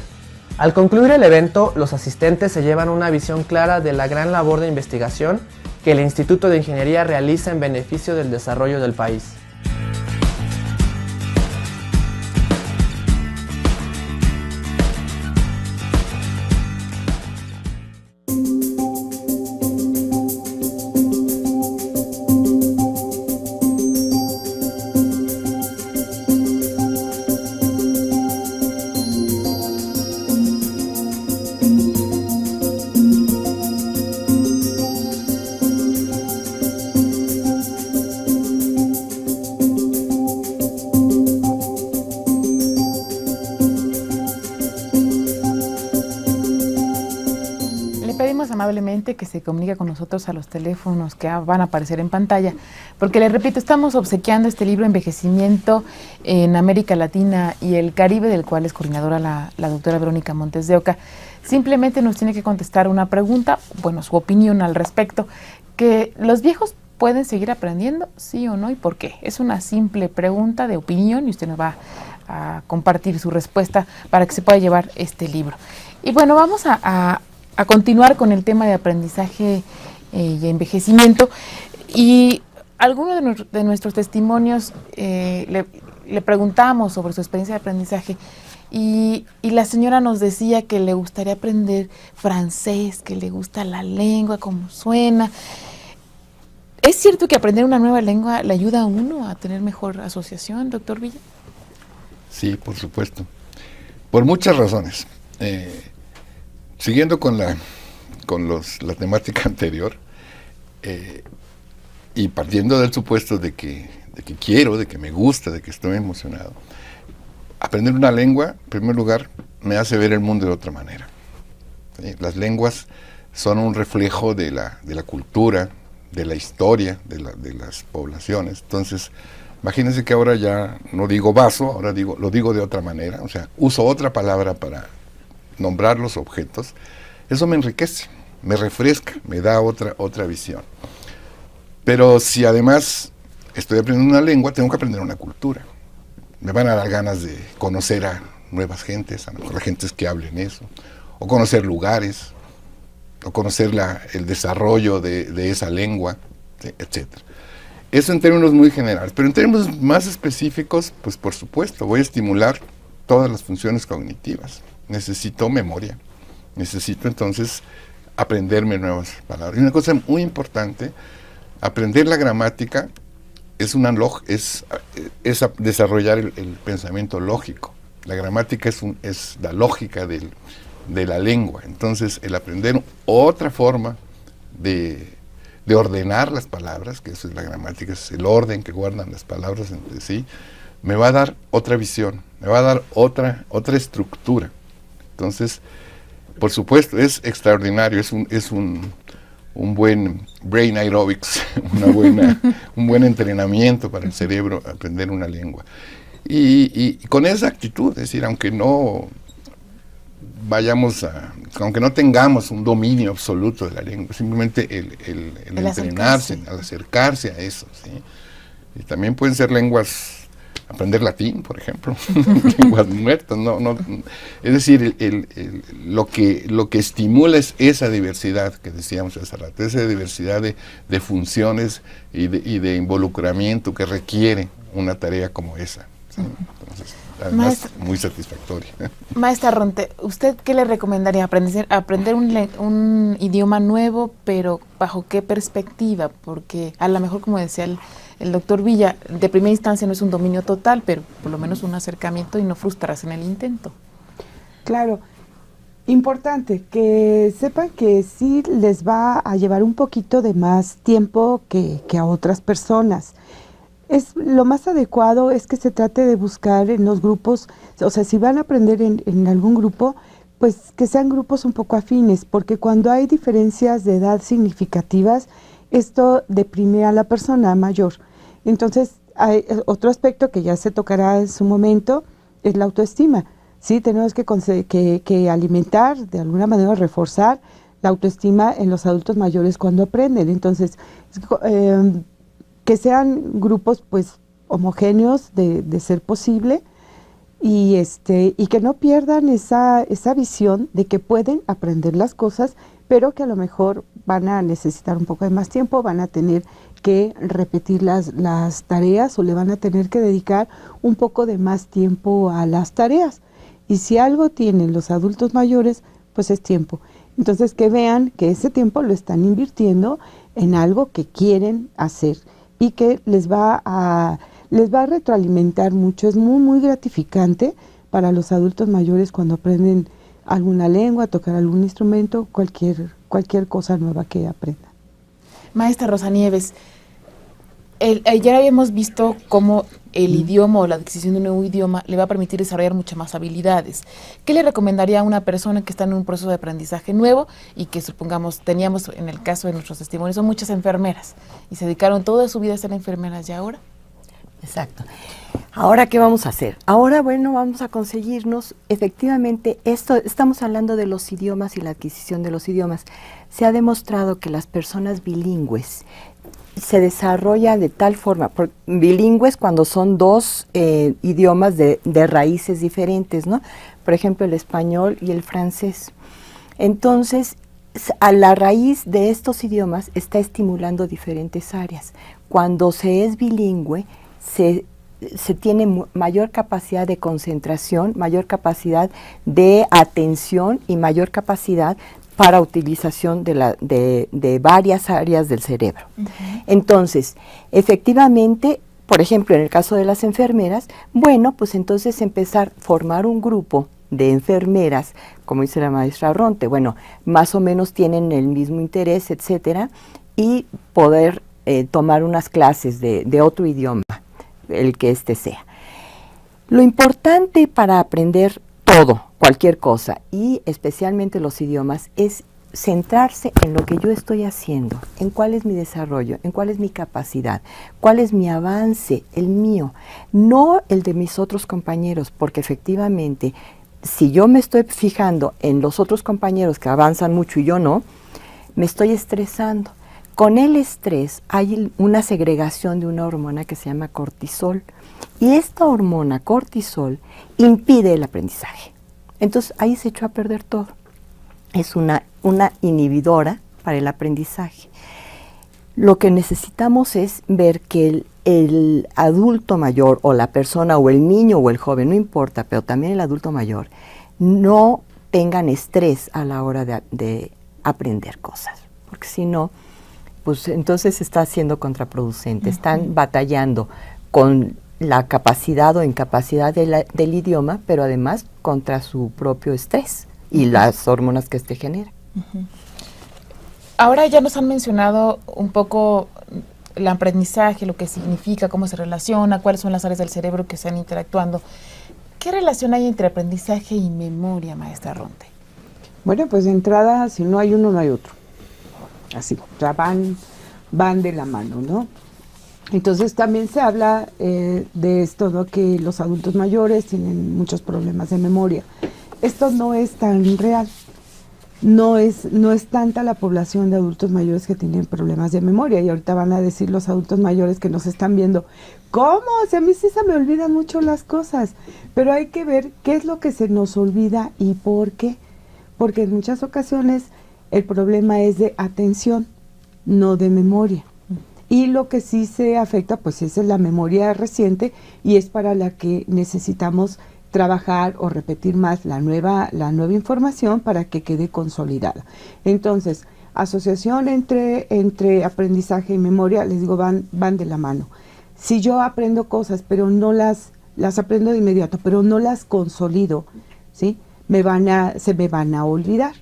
Al concluir el evento, los asistentes se llevan una visión clara de la gran labor de investigación que el Instituto de Ingeniería realiza en beneficio del desarrollo del país. Amablemente que se comunique con nosotros a los teléfonos que van a aparecer en pantalla, porque les repito, estamos obsequiando este libro Envejecimiento en América Latina y el Caribe, del cual es coordinadora la doctora Verónica Montes de Oca. Simplemente nos tiene que contestar una pregunta, bueno, su opinión al respecto, que los viejos pueden seguir aprendiendo, sí o no, y por qué. Es una simple pregunta de opinión y usted nos va a compartir su respuesta para que se pueda llevar este libro. Y bueno, vamos a continuar con el tema de aprendizaje y envejecimiento, y algunos de nuestros testimonios le preguntamos sobre su experiencia de aprendizaje y la señora nos decía que le gustaría aprender francés, que le gusta la lengua, cómo suena. ¿Es cierto que aprender una nueva lengua le ayuda a uno a tener mejor asociación, doctor Villa? Sí, por supuesto, por muchas razones. Siguiendo con la temática anterior, y partiendo del supuesto de que quiero, de que me gusta, de que estoy emocionado, aprender una lengua, en primer lugar, me hace ver el mundo de otra manera. ¿Sí? Las lenguas son un reflejo de la cultura, de la historia de las poblaciones. Entonces, Imagínense que ahora ya no digo vaso, ahora lo digo de otra manera, o sea, uso otra palabra para nombrar los objetos. Eso me enriquece, me refresca, me da otra visión. Pero si además estoy aprendiendo una lengua, tengo que aprender una cultura. Me van a dar ganas de conocer a nuevas gentes, a lo mejor gentes que hablen eso, o conocer lugares, o conocer el desarrollo de esa lengua, etc. Eso en términos muy generales, pero en términos más específicos, pues por supuesto, voy a estimular todas las funciones cognitivas. Necesito memoria, necesito entonces aprenderme nuevas palabras. Y una cosa muy importante, aprender la gramática es desarrollar el pensamiento lógico. La gramática es la lógica de la lengua. Entonces, el aprender otra forma de ordenar las palabras, que eso es la gramática, es el orden que guardan las palabras entre sí, me va a dar otra visión, me va a dar otra estructura. Entonces, por supuesto, es extraordinario, es un buen brain aerobics, un buen entrenamiento para el cerebro aprender una lengua. Y con esa actitud, es decir, aunque no tengamos un dominio absoluto de la lengua, simplemente el entrenarse, el acercarse a eso, ¿sí? Y también pueden ser lenguas, aprender latín, por ejemplo, lenguas muertas, es decir, lo que estimula es esa diversidad que decíamos hace rato, esa diversidad de funciones y de involucramiento que requiere una tarea como esa, ¿sí? Entonces, además, muy satisfactoria. Maestra Ronte, ¿usted qué le recomendaría? ¿Aprender un idioma nuevo, pero bajo qué perspectiva? Porque a lo mejor, como decía el doctor Villa, de primera instancia no es un dominio total, pero por lo menos un acercamiento y no frustrarse en el intento. Claro, importante que sepan que sí les va a llevar un poquito de más tiempo que a otras personas. Lo más adecuado es que se trate de buscar en los grupos, o sea, si van a aprender en algún grupo, pues que sean grupos un poco afines, porque cuando hay diferencias de edad significativas, esto deprime a la persona mayor. Entonces, hay otro aspecto que ya se tocará en su momento, es la autoestima. Sí, tenemos que alimentar, de alguna manera reforzar la autoestima en los adultos mayores cuando aprenden. Entonces, que sean grupos pues homogéneos de ser posible y que no pierdan esa visión de que pueden aprender las cosas, pero que a lo mejor van a necesitar un poco de más tiempo, van a tener que repetir las tareas o le van a tener que dedicar un poco de más tiempo a las tareas. Y si algo tienen los adultos mayores, pues es tiempo. Entonces que vean que ese tiempo lo están invirtiendo en algo que quieren hacer y que les va a retroalimentar mucho. Es muy, muy gratificante para los adultos mayores cuando aprenden alguna lengua, tocar algún instrumento, cualquier cosa nueva que aprendan. Maestra Rosa Nieves, ya habíamos visto cómo el idioma o la adquisición de un nuevo idioma le va a permitir desarrollar muchas más habilidades. ¿Qué le recomendaría a una persona que está en un proceso de aprendizaje nuevo y que supongamos, teníamos en el caso de nuestros testimonios, son muchas enfermeras y se dedicaron toda su vida a ser enfermeras y ahora? Exacto. ¿Ahora qué vamos a hacer? Ahora, bueno, vamos a conseguirnos, efectivamente, estamos hablando de los idiomas y la adquisición de los idiomas. Se ha demostrado que las personas bilingües se desarrollan de tal forma, bilingües cuando son dos idiomas de raíces diferentes, ¿no? Por ejemplo, el español y el francés. Entonces, a la raíz de estos idiomas está estimulando diferentes áreas. Cuando se es bilingüe, se tiene mayor capacidad de concentración, mayor capacidad de atención y mayor capacidad para utilización de varias áreas del cerebro. Uh-huh. Entonces, efectivamente, por ejemplo, en el caso de las enfermeras, bueno, pues entonces empezar a formar un grupo de enfermeras, como dice la maestra Ronte, bueno, más o menos tienen el mismo interés, etcétera, y poder tomar unas clases de otro idioma, el que sea. Lo importante para aprender todo, cualquier cosa, y especialmente los idiomas, es centrarse en lo que yo estoy haciendo, en cuál es mi desarrollo, en cuál es mi capacidad, cuál es mi avance, el mío, no el de mis otros compañeros, porque efectivamente, si yo me estoy fijando en los otros compañeros que avanzan mucho y yo no, me estoy estresando. Con el estrés hay una segregación de una hormona que se llama cortisol, y esta hormona cortisol impide el aprendizaje. Entonces ahí se echó a perder todo. Es una inhibidora para el aprendizaje. Lo que necesitamos es ver que el adulto mayor o la persona o el niño o el joven, no importa, pero también el adulto mayor, no tengan estrés a la hora de aprender cosas, porque si no, pues entonces está siendo contraproducente. Están batallando con la capacidad o incapacidad del idioma, pero además contra su propio estrés y las hormonas que este genera. Ahora ya nos han mencionado un poco el aprendizaje, lo que significa, cómo se relaciona, cuáles son las áreas del cerebro que están interactuando. ¿Qué relación hay entre aprendizaje y memoria, maestra Ronte? Bueno, pues de entrada, si no hay uno, no hay otro. Así, o sea, van de la mano, ¿no? Entonces también se habla de esto, ¿no? Que los adultos mayores tienen muchos problemas de memoria. Esto no es tan real. No es tanta la población de adultos mayores que tienen problemas de memoria, y ahorita van a decir los adultos mayores que nos están viendo, ¿cómo? O sea, a mí sí se me olvidan mucho las cosas, pero hay que ver qué es lo que se nos olvida y por qué, porque en muchas ocasiones el problema es de atención, no de memoria, y lo que sí se afecta pues es la memoria reciente, y es para la que necesitamos trabajar o repetir más la nueva información para que quede consolidada. Entonces, asociación entre aprendizaje y memoria, les digo, van de la mano. Si yo aprendo cosas, pero no las aprendo de inmediato, pero no las consolido, ¿sí? Se me van a olvidar,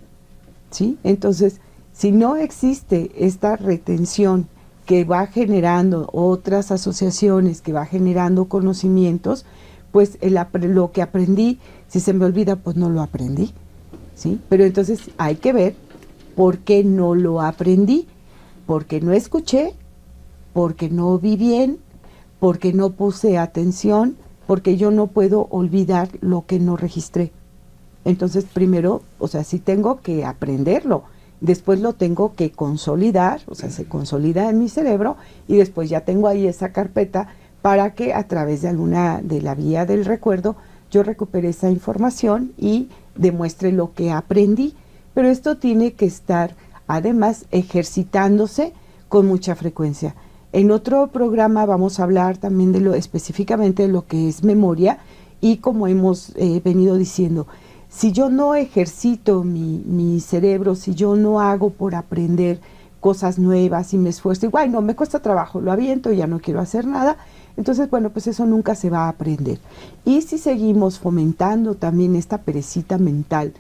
¿sí? Entonces, si no existe esta retención que va generando otras asociaciones, que va generando conocimientos, pues lo que aprendí, si se me olvida, pues no lo aprendí, ¿sí? Pero entonces hay que ver por qué no lo aprendí, porque no escuché, porque no vi bien, porque no puse atención, porque yo no puedo olvidar lo que no registré. Entonces primero, o sea, sí tengo que aprenderlo, después lo tengo que consolidar, o sea, se consolida en mi cerebro, y después ya tengo ahí esa carpeta para que a través de la vía del recuerdo yo recupere esa información y demuestre lo que aprendí. Pero esto tiene que estar además ejercitándose con mucha frecuencia. En otro programa vamos a hablar también específicamente de lo que es memoria, y como hemos venido diciendo, si yo no ejercito mi cerebro, si yo no hago por aprender cosas nuevas y me esfuerzo, igual no, me cuesta trabajo, lo aviento y ya no quiero hacer nada, entonces, bueno, pues eso nunca se va a aprender. Y si seguimos fomentando también esta perecita mental,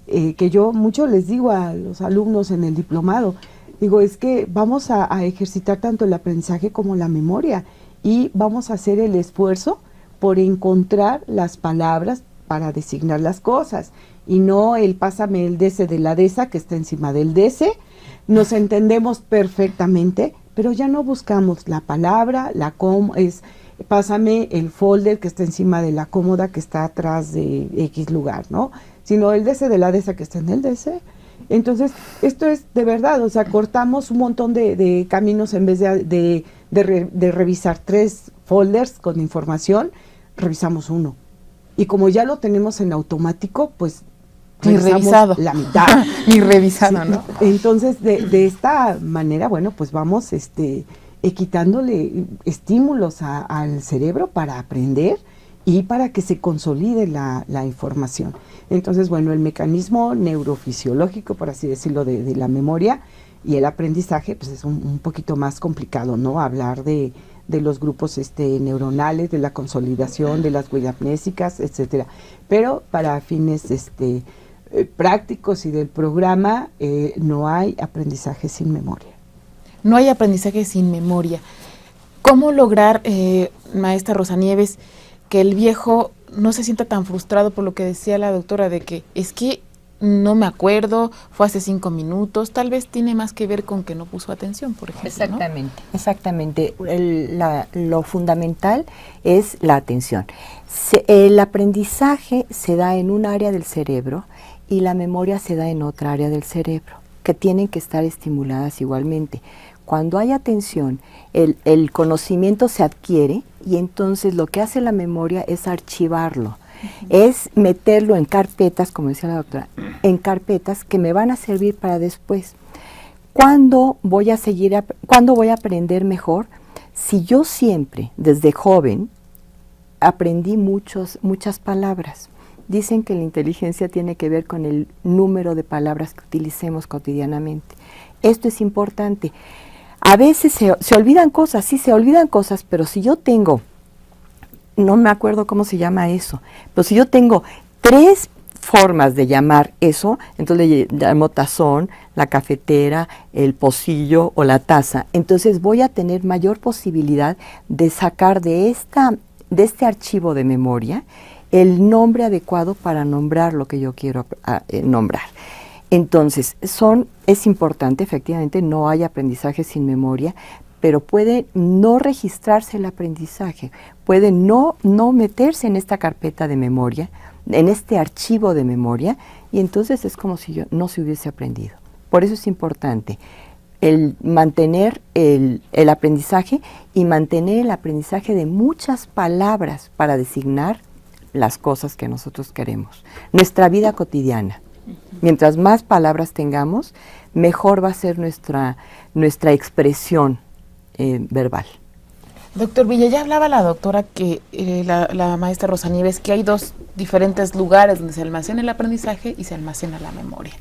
que yo mucho les digo a los alumnos en el diplomado, digo, es que vamos a ejercitar tanto el aprendizaje como la memoria, y vamos a hacer el esfuerzo por encontrar las palabras para designar las cosas, y no el pásame el DC de la DESA que está encima del DC. Nos entendemos perfectamente, pero ya no buscamos la palabra, pásame el folder que está encima de la cómoda que está atrás de X lugar, ¿no? Sino el DC de la DESA que está en el DC. Entonces, esto es de verdad, o sea, cortamos un montón de caminos. En vez de revisar 3 folders con información, revisamos uno. Y como ya lo tenemos en automático, pues ni revisado. La mitad. Ni revisado, sí, ¿no? Entonces, de esta manera, bueno, pues vamos quitándole estímulos al cerebro para aprender y para que se consolide la información. Entonces, bueno, el mecanismo neurofisiológico, por así decirlo, de la memoria y el aprendizaje, pues es un poquito más complicado, ¿no? Hablar de los grupos neuronales, de la consolidación, de las huellas amnésicas, etcétera. Pero para fines prácticos y del programa, no hay aprendizaje sin memoria. No hay aprendizaje sin memoria. ¿Cómo lograr, maestra Rosa Nieves, que el viejo no se sienta tan frustrado por lo que decía la doctora, de que es que no me acuerdo, fue hace 5 minutos, tal vez tiene más que ver con que no puso atención, por ejemplo. Exactamente, ¿no? Exactamente. Lo fundamental es la atención. El aprendizaje se da en un área del cerebro y la memoria se da en otra área del cerebro, que tienen que estar estimuladas igualmente. Cuando hay atención, el conocimiento se adquiere y entonces lo que hace la memoria es archivarlo. Es meterlo en carpetas, como decía la doctora, en carpetas que me van a servir para después. ¿Cuándo voy a aprender mejor? Si yo siempre, desde joven, aprendí muchas palabras. Dicen que la inteligencia tiene que ver con el número de palabras que utilicemos cotidianamente. Esto es importante. A veces se olvidan cosas, sí se olvidan cosas, pero si yo tengo, no me acuerdo cómo se llama eso, pero si yo tengo 3 formas de llamar eso, entonces le llamo tazón, la cafetera, el pocillo o la taza, entonces voy a tener mayor posibilidad de sacar de este archivo de memoria el nombre adecuado para nombrar lo que yo quiero nombrar. Entonces, es importante, efectivamente, no hay aprendizaje sin memoria, pero puede no registrarse el aprendizaje, puede no meterse en esta carpeta de memoria, en este archivo de memoria, y entonces es como si no se hubiese aprendido. Por eso es importante el mantener el aprendizaje y mantener el aprendizaje de muchas palabras para designar las cosas que nosotros queremos. Nuestra vida cotidiana. Mientras más palabras tengamos, mejor va a ser nuestra expresión verbal. Doctor Villa, ya hablaba la doctora, que la maestra Rosa Nieves, que hay 2 diferentes lugares donde se almacena el aprendizaje y se almacena la memoria.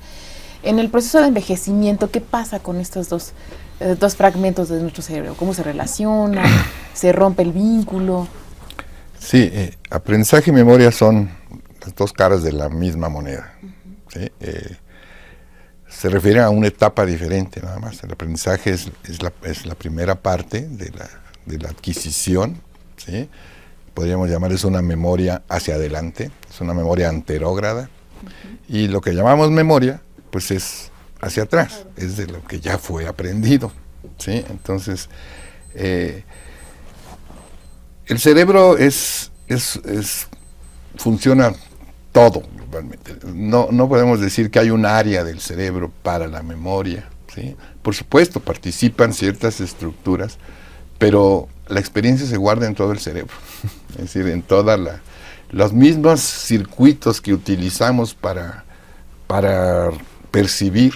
En el proceso de envejecimiento, ¿qué pasa con estos dos fragmentos de nuestro cerebro? ¿Cómo se relacionan? ¿Se rompe el vínculo? Sí, aprendizaje y memoria son las 2 caras de la misma moneda. ¿Sí? Se refiere a una etapa diferente nada más. El aprendizaje es la primera parte de la adquisición, ¿sí? Podríamos llamar es una memoria hacia adelante, es una memoria anterógrada, y lo que llamamos memoria, pues es hacia atrás, es de lo que ya fue aprendido, ¿sí? Entonces, el cerebro funciona todo globalmente. No podemos decir que hay un área del cerebro para la memoria, ¿sí? Por supuesto, participan ciertas estructuras, pero la experiencia se guarda en todo el cerebro. Es decir, en los mismos circuitos que utilizamos para percibir,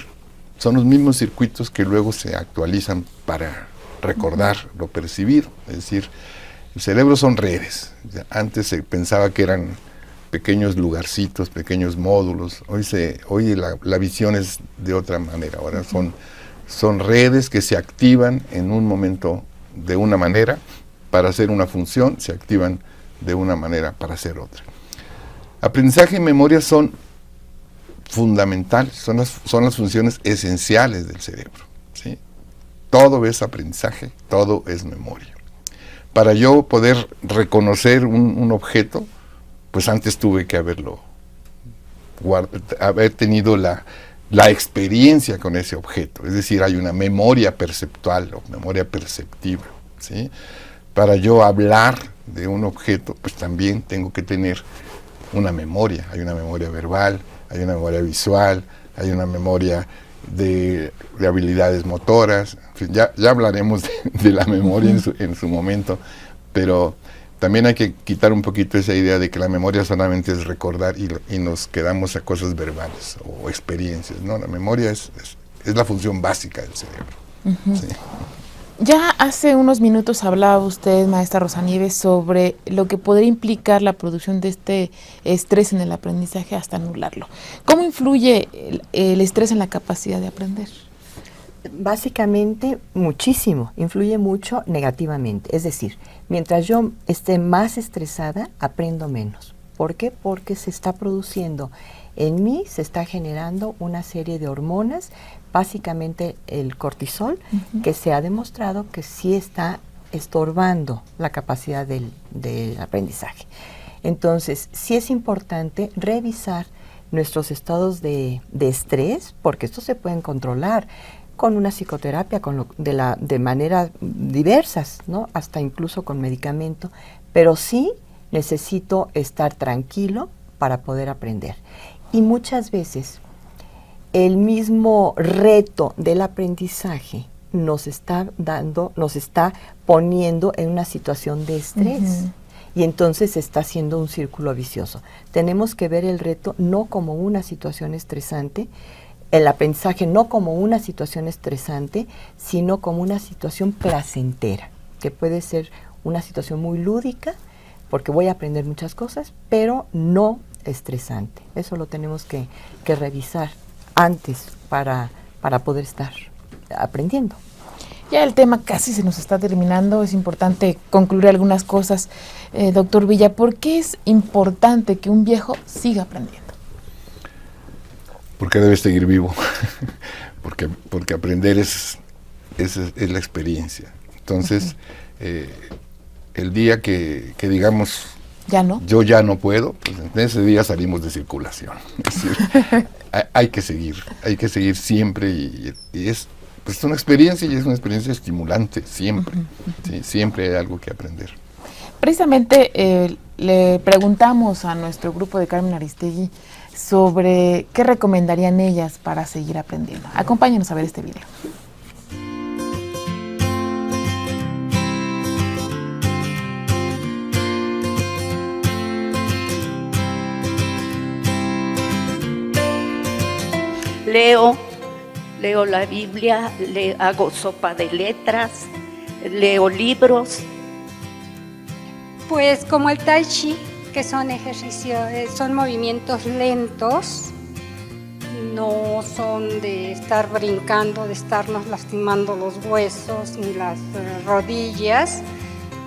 son los mismos circuitos que luego se actualizan para recordar lo percibido. Es decir, el cerebro son redes. Antes se pensaba que eran pequeños lugarcitos, pequeños módulos. Hoy la visión es de otra manera. Ahora son redes que se activan en un momento de una manera para hacer una función, se activan de una manera para hacer otra. Aprendizaje y memoria son fundamentales, son las funciones esenciales del cerebro, ¿sí? Todo es aprendizaje, todo es memoria. Para yo poder reconocer un objeto, pues antes tuve que haber tenido la experiencia con ese objeto, es decir, hay una memoria perceptual o memoria perceptiva, ¿sí? Para yo hablar de un objeto, pues también tengo que tener una memoria. Hay una memoria verbal, hay una memoria visual, hay una memoria de habilidades motoras. En fin, ya hablaremos de la memoria en su momento, pero también hay que quitar un poquito esa idea de que la memoria solamente es recordar y nos quedamos a cosas verbales o experiencias, ¿no? La memoria es la función básica del cerebro. Sí. Ya hace unos minutos hablaba usted, maestra Rosa Nieves, sobre lo que podría implicar la producción de este estrés en el aprendizaje hasta anularlo. ¿Cómo influye el estrés en la capacidad de aprender? Básicamente, muchísimo, influye mucho negativamente. Es decir, mientras yo esté más estresada, aprendo menos. ¿Por qué? Porque se está produciendo en mí, se está generando una serie de hormonas, básicamente el cortisol, que se ha demostrado que sí está estorbando la capacidad del aprendizaje. Entonces, sí es importante revisar nuestros estados de estrés, porque estos se pueden controlar con una psicoterapia, de maneras diversas, ¿no? Hasta incluso con medicamento, pero sí necesito estar tranquilo para poder aprender. Y muchas veces el mismo reto del aprendizaje nos está poniendo en una situación de estrés. Y entonces se está haciendo un círculo vicioso. Tenemos que ver el reto no como una situación estresante, el aprendizaje no como una situación estresante, sino como una situación placentera, que puede ser una situación muy lúdica, porque voy a aprender muchas cosas, pero no estresante. Eso lo tenemos que revisar antes para poder estar aprendiendo. Ya el tema casi se nos está terminando, es importante concluir algunas cosas. Doctor Villa, ¿por qué es importante que un viejo siga aprendiendo? Porque debe seguir vivo, porque aprender es la experiencia. Entonces, el día que digamos, ¿ya no? Yo ya no puedo, pues en ese día salimos de circulación. Es decir, hay que seguir siempre y es pues una experiencia y es una experiencia estimulante, siempre. Sí, siempre hay algo que aprender. Precisamente le preguntamos a nuestro grupo de Carmen Aristegui sobre qué recomendarían ellas para seguir aprendiendo. Acompáñenos a ver este video. Leo la Biblia, hago sopa de letras, leo libros. Pues como el Tai Chi, que son ejercicios, son movimientos lentos, no son de estar brincando, de estarnos lastimando los huesos ni las rodillas.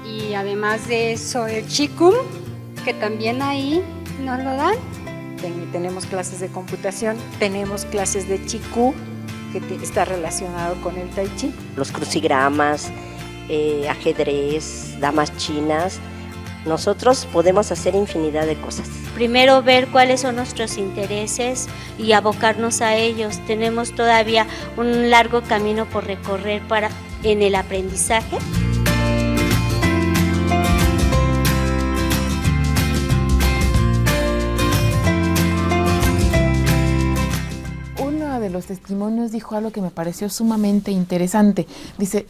Y además de eso, el Qigong, que también ahí nos lo dan. Tenemos clases de computación, tenemos clases de Qigong, que está relacionado con el Tai Chi. Los crucigramas, ajedrez, damas chinas. Nosotros podemos hacer infinidad de cosas. Primero ver cuáles son nuestros intereses y abocarnos a ellos. Tenemos todavía un largo camino por recorrer en el aprendizaje. De los testimonios dijo algo que me pareció sumamente interesante. Dice,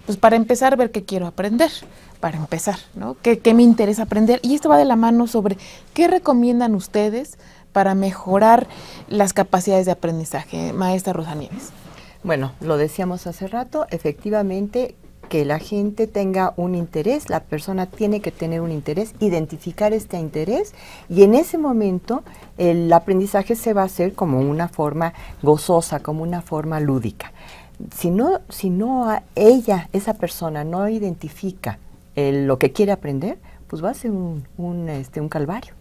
pues para empezar, ver qué quiero aprender, para empezar, ¿no? ¿Qué me interesa aprender? Y esto va de la mano sobre qué recomiendan ustedes para mejorar las capacidades de aprendizaje, maestra Rosa Nieves. Bueno, lo decíamos hace rato, efectivamente, que la gente tenga un interés, la persona tiene que tener un interés, identificar este interés y en ese momento el aprendizaje se va a hacer como una forma gozosa, como una forma lúdica. Si no esa persona no identifica lo que quiere aprender, pues va a ser un calvario,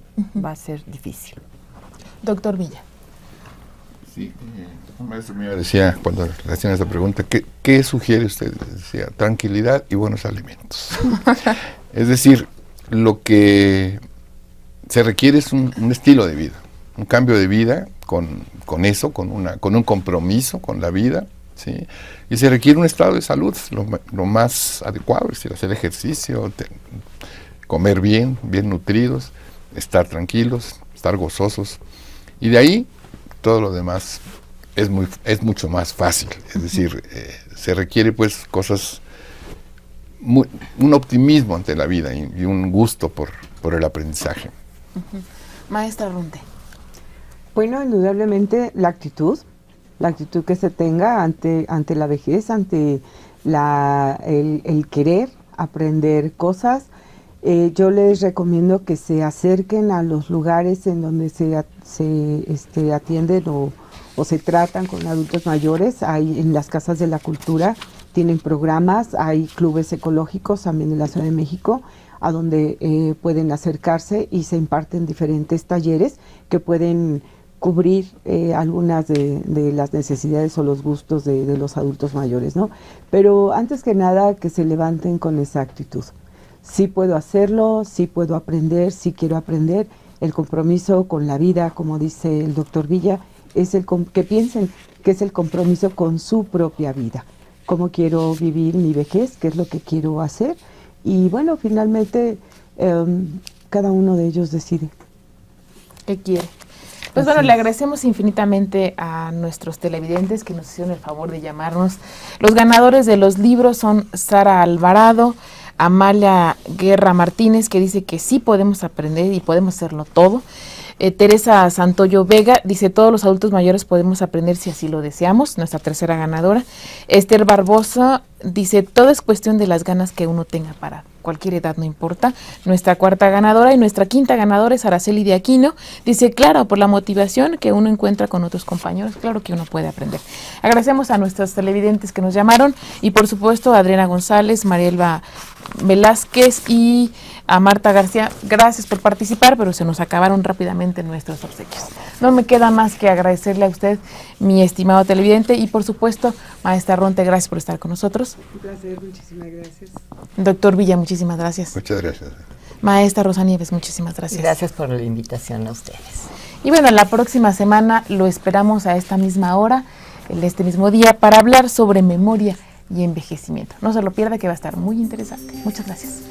va a ser difícil. Doctor Villa. Sí, un maestro mío decía, cuando le hacían esta pregunta, ¿qué sugiere usted? Decía, tranquilidad y buenos alimentos. Es decir, lo que se requiere es un estilo de vida, un cambio de vida con eso, con un compromiso con la vida, ¿sí? Y se requiere un estado de salud lo más adecuado, es decir, hacer ejercicio, comer bien nutridos, estar tranquilos, estar gozosos, y de ahí todo lo demás es mucho más fácil, es decir, se requiere pues cosas, un optimismo ante la vida y un gusto por el aprendizaje. Maestra Runte. Bueno, indudablemente la actitud que se tenga ante la vejez, ante el querer aprender cosas. Yo les recomiendo que se acerquen a los lugares en donde se atienden o se tratan con adultos mayores. Hay en las casas de la cultura, tienen programas, hay clubes ecológicos también en la Ciudad de México, a donde pueden acercarse y se imparten diferentes talleres que pueden cubrir algunas de las necesidades o los gustos de los adultos mayores, ¿no? Pero antes que nada, que se levanten con esa actitud. Sí puedo hacerlo, sí puedo aprender, sí quiero aprender, El compromiso con la vida, como dice el doctor Villa, es que piensen que es el compromiso con su propia vida. Cómo quiero vivir mi vejez, qué es lo que quiero hacer. Y bueno, finalmente cada uno de ellos decide. ¿Qué quiere? Pues bueno, le agradecemos infinitamente a nuestros televidentes que nos hicieron el favor de llamarnos. Los ganadores de los libros son Sara Alvarado, Amalia Guerra Martínez, que dice que sí podemos aprender y podemos hacerlo todo. Teresa Santoyo Vega dice, todos los adultos mayores podemos aprender si así lo deseamos, nuestra tercera ganadora. Esther Barbosa dice, todo es cuestión de las ganas que uno tenga para cualquier edad, no importa. Nuestra cuarta ganadora y nuestra quinta ganadora es Araceli de Aquino. Dice, claro, por la motivación que uno encuentra con otros compañeros, claro que uno puede aprender. Agradecemos a nuestros televidentes que nos llamaron y por supuesto a Adriana González, Marielba Velázquez y a Marta García. Gracias por participar, pero se nos acabaron rápidamente nuestros obsequios. No me queda más que agradecerle a usted, mi estimado televidente, y por supuesto, maestra Ronte, gracias por estar con nosotros. Un placer, muchísimas gracias. Doctor Villa, muchísimas gracias. Muchas gracias. Maestra Rosa Nieves, muchísimas gracias. Gracias por la invitación a ustedes. Y bueno, la próxima semana lo esperamos a esta misma hora, este mismo día, para hablar sobre memoria y envejecimiento. No se lo pierda, que va a estar muy interesante. Muchas gracias.